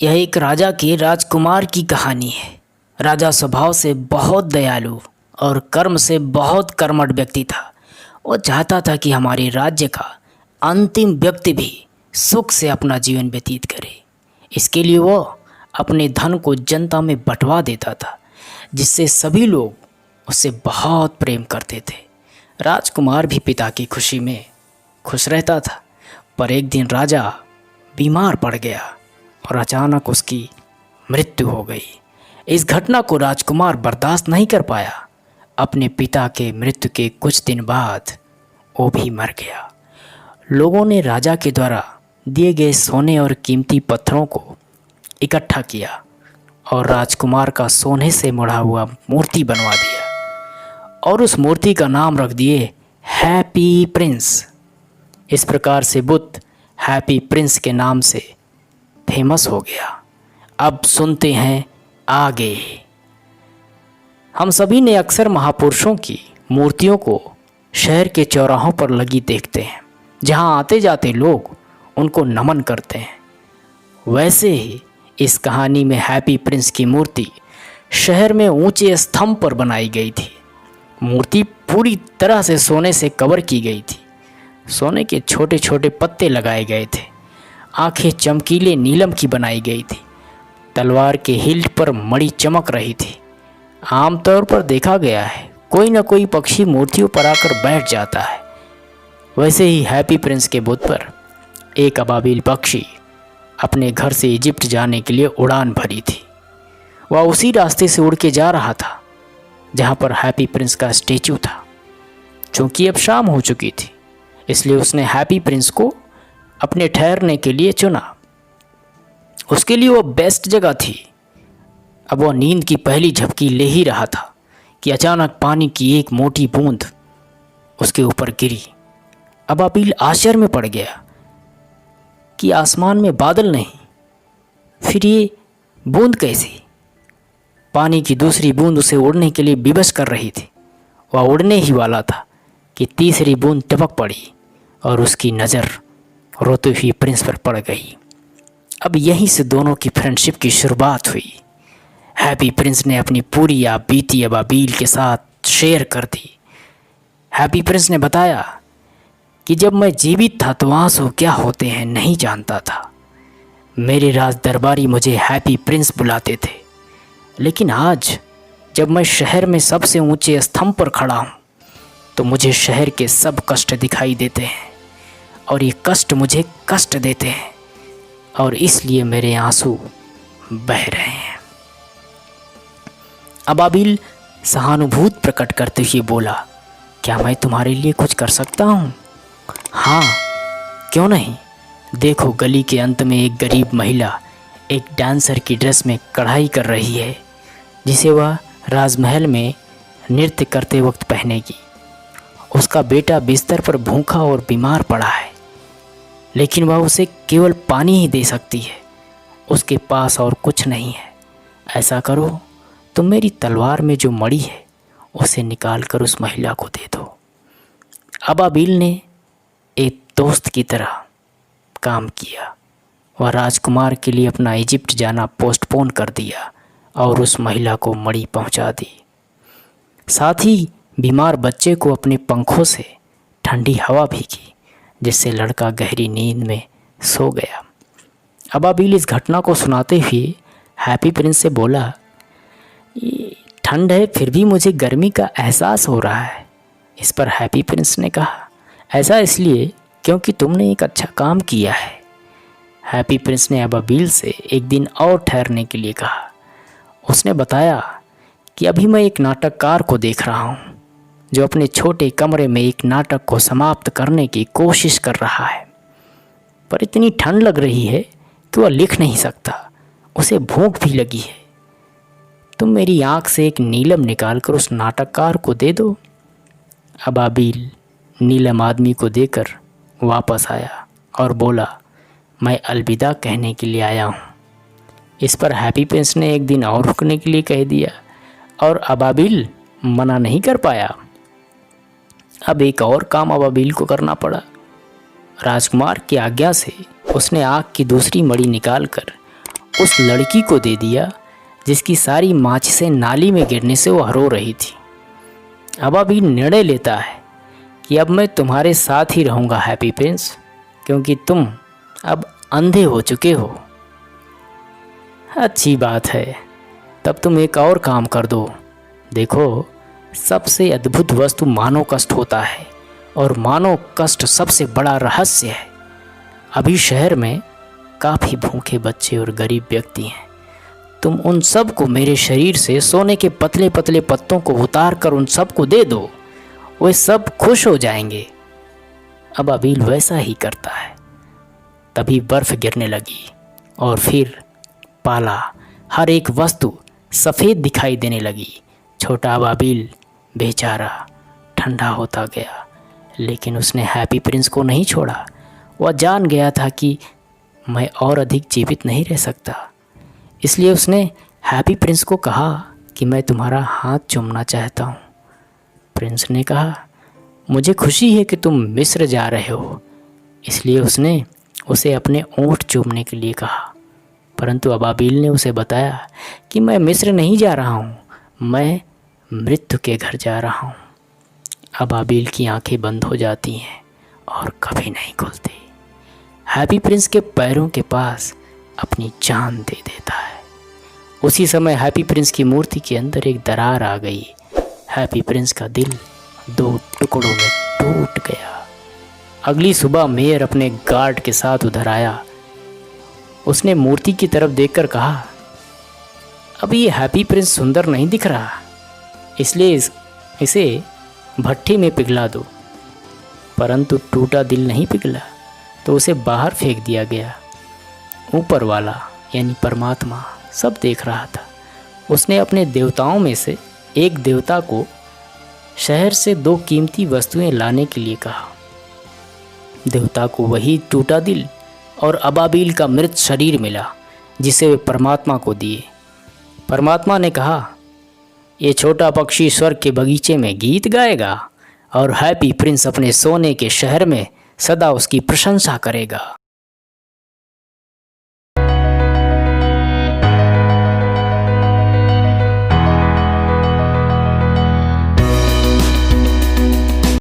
यह एक राजा के राजकुमार की कहानी है। राजा स्वभाव से बहुत दयालु और कर्म से बहुत कर्मठ व्यक्ति था। वो चाहता था कि हमारे राज्य का अंतिम व्यक्ति भी सुख से अपना जीवन व्यतीत करे। इसके लिए वो अपने धन को जनता में बंटवा देता था, जिससे सभी लोग उससे बहुत प्रेम करते थे। राजकुमार भी पिता की खुशी में खुश रहता था। पर एक दिन राजा बीमार पड़ गया और अचानक उसकी मृत्यु हो गई। इस घटना को राजकुमार बर्दाश्त नहीं कर पाया। अपने पिता के मृत्यु के कुछ दिन बाद वो भी मर गया। लोगों ने राजा के द्वारा दिए गए सोने और कीमती पत्थरों को इकट्ठा किया और राजकुमार का सोने से मुड़ा हुआ मूर्ति बनवा दिया और उस मूर्ति का नाम रख दिए हैप्पी प्रिंस। इस प्रकार से बुद्ध हैप्पी प्रिंस के नाम से फेमस हो गया। अब सुनते हैं आगे। हम सभी ने अक्सर महापुरुषों की मूर्तियों को शहर के चौराहों पर लगी देखते हैं, जहां आते जाते लोग उनको नमन करते हैं। वैसे ही इस कहानी में हैप्पी प्रिंस की मूर्ति शहर में ऊंचे स्तंभ पर बनाई गई थी। मूर्ति पूरी तरह से सोने से कवर की गई थी। सोने के छोटे छोटे पत्ते लगाए गए थे। आंखें चमकीले नीलम की बनाई गई थी। तलवार के हिल्ट पर मणि चमक रही थी। आमतौर पर देखा गया है कोई न कोई पक्षी मूर्तियों पर आकर बैठ जाता है। वैसे ही हैप्पी प्रिंस के बुत पर एक अबाबिल पक्षी अपने घर से इजिप्ट जाने के लिए उड़ान भरी थी। वह उसी रास्ते से उड़ के जा रहा था जहाँ पर हैप्पी प्रिंस का स्टेचू था। चूँकि अब शाम हो चुकी थी, इसलिए उसने हैप्पी प्रिंस को अपने ठहरने के लिए चुना। उसके लिए वो बेस्ट जगह थी। अब वह नींद की पहली झपकी ले ही रहा था कि अचानक पानी की एक मोटी बूंद उसके ऊपर गिरी। अबाबिल आश्चर्य में पड़ गया कि आसमान में बादल नहीं, फिर ये बूंद कैसी? पानी की दूसरी बूंद उसे उड़ने के लिए विवश कर रही थी। वह उड़ने ही वाला था कि तीसरी बूंद टपक पड़ी और उसकी नज़र रोते हुए प्रिंस पर पड़ गई। अब यहीं से दोनों की फ्रेंडशिप की शुरुआत हुई। हैप्पी प्रिंस ने अपनी पूरी बीती अबाबिल के साथ शेयर कर दी। हैप्पी प्रिंस ने बताया कि जब मैं जीवित था तो आंसू क्या होते हैं नहीं जानता था। मेरे राज दरबारी मुझे हैप्पी प्रिंस बुलाते थे, लेकिन आज जब मैं शहर में सबसे ऊंचे स्तंभ पर खड़ा हूँ तो मुझे शहर के सब कष्ट दिखाई देते हैं और ये कष्ट मुझे कष्ट देते हैं और इसलिए मेरे आंसू बह रहे हैं। अबाबिल सहानुभूति प्रकट करते हुए बोला, क्या मैं तुम्हारे लिए कुछ कर सकता हूँ? हाँ, क्यों नहीं। देखो, गली के अंत में एक गरीब महिला एक डांसर की ड्रेस में कढ़ाई कर रही है, जिसे वह राजमहल में नृत्य करते वक्त पहनेगी। उसका बेटा बिस्तर पर भूखा और बीमार पड़ा है, लेकिन वह उसे केवल पानी ही दे सकती है। उसके पास और कुछ नहीं है। ऐसा करो, तुम मेरी तलवार में जो मणि है उसे निकाल कर उस महिला को दे दो। अबाबिल ने एक दोस्त की तरह काम किया। वह राजकुमार के लिए अपना इजिप्ट जाना पोस्टपोन कर दिया और उस महिला को मणि पहुंचा दी। साथ ही बीमार बच्चे को अपने पंखों से ठंडी हवा भी की, जिससे लड़का गहरी नींद में सो गया। अबाबिल इस घटना को सुनाते हुए हैप्पी प्रिंस से बोला, ये ठंड है फिर भी मुझे गर्मी का एहसास हो रहा है। इस पर हैप्पी प्रिंस ने कहा, ऐसा इसलिए क्योंकि तुमने एक अच्छा काम किया है। हैप्पी प्रिंस ने अबाबिल से एक दिन और ठहरने के लिए कहा। उसने बताया कि अभी मैं एक नाटककार को देख रहा हूँ जो अपने छोटे कमरे में एक नाटक को समाप्त करने की कोशिश कर रहा है, पर इतनी ठंड लग रही है कि वह लिख नहीं सकता। उसे भूख भी लगी है। तुम मेरी आँख से एक नीलम निकालकर उस नाटककार को दे दो। अबाबिल नीलम आदमी को देकर वापस आया और बोला, मैं अलविदा कहने के लिए आया हूँ। इस पर हैप्पी प्रिंस ने एक दिन और रुकने के लिए कह दिया और अबाबिल मना नहीं कर पाया। अब एक और काम अबाबिल को करना पड़ा। राजकुमार की आज्ञा से उसने आग की दूसरी मणि निकालकर उस लड़की को दे दिया जिसकी सारी माचिसें नाली में गिरने से वो रो रही थी। अबाबिल निर्णय लेता है कि अब मैं तुम्हारे साथ ही रहूँगा हैप्पी प्रिंस, क्योंकि तुम अब अंधे हो चुके हो। अच्छी बात है, तब तुम एक और काम कर दो। देखो, सबसे अद्भुत वस्तु मानव कष्ट होता है और मानव कष्ट सबसे बड़ा रहस्य है। अभी शहर में काफ़ी भूखे बच्चे और गरीब व्यक्ति हैं। तुम उन सब को मेरे शरीर से सोने के पतले पतले पत्तों को उतार कर उन सब को दे दो, वे सब खुश हो जाएंगे। अबाबिल वैसा ही करता है। तभी बर्फ़ गिरने लगी और फिर पाला हर एक वस्तु सफ़ेद दिखाई देने लगी। छोटा अबाबिल बेचारा ठंडा होता गया, लेकिन उसने हैप्पी प्रिंस को नहीं छोड़ा। वह जान गया था कि मैं और अधिक जीवित नहीं रह सकता, इसलिए उसने हैप्पी प्रिंस को कहा कि मैं तुम्हारा हाथ चूमना चाहता हूँ। प्रिंस ने कहा, मुझे खुशी है कि तुम मिस्र जा रहे हो, इसलिए उसने उसे अपने ओंठ चूमने के लिए कहा। परंतु अबाबिल ने उसे बताया कि मैं मिस्र नहीं जा रहा हूँ, मैं मृत्यु के घर जा रहा हूँ। अबाबिल की आंखें बंद हो जाती हैं और कभी नहीं खुलती। हैप्पी प्रिंस के पैरों के पास अपनी जान दे देता है। उसी समय हैप्पी प्रिंस की मूर्ति के अंदर एक दरार आ गई। हैप्पी प्रिंस का दिल 2 टुकड़ों में टूट गया। अगली सुबह मेयर अपने गार्ड के साथ उधर आया। उसने मूर्ति की तरफ देखकर कहा, अब ये हैप्पी प्रिंस सुंदर नहीं दिख रहा, इसलिए इसे भट्ठी में पिघला दो। परंतु टूटा दिल नहीं पिघला, तो उसे बाहर फेंक दिया गया। ऊपर वाला यानी परमात्मा सब देख रहा था। उसने अपने देवताओं में से एक देवता को शहर से 2 कीमती वस्तुएं लाने के लिए कहा। देवता को वही टूटा दिल और अबाबिल का मृत शरीर मिला, जिसे वे परमात्मा को दिए। परमात्मा ने कहा, ये छोटा पक्षी स्वर्ग के बगीचे में गीत गाएगा और हैप्पी प्रिंस अपने सोने के शहर में सदा उसकी प्रशंसा करेगा।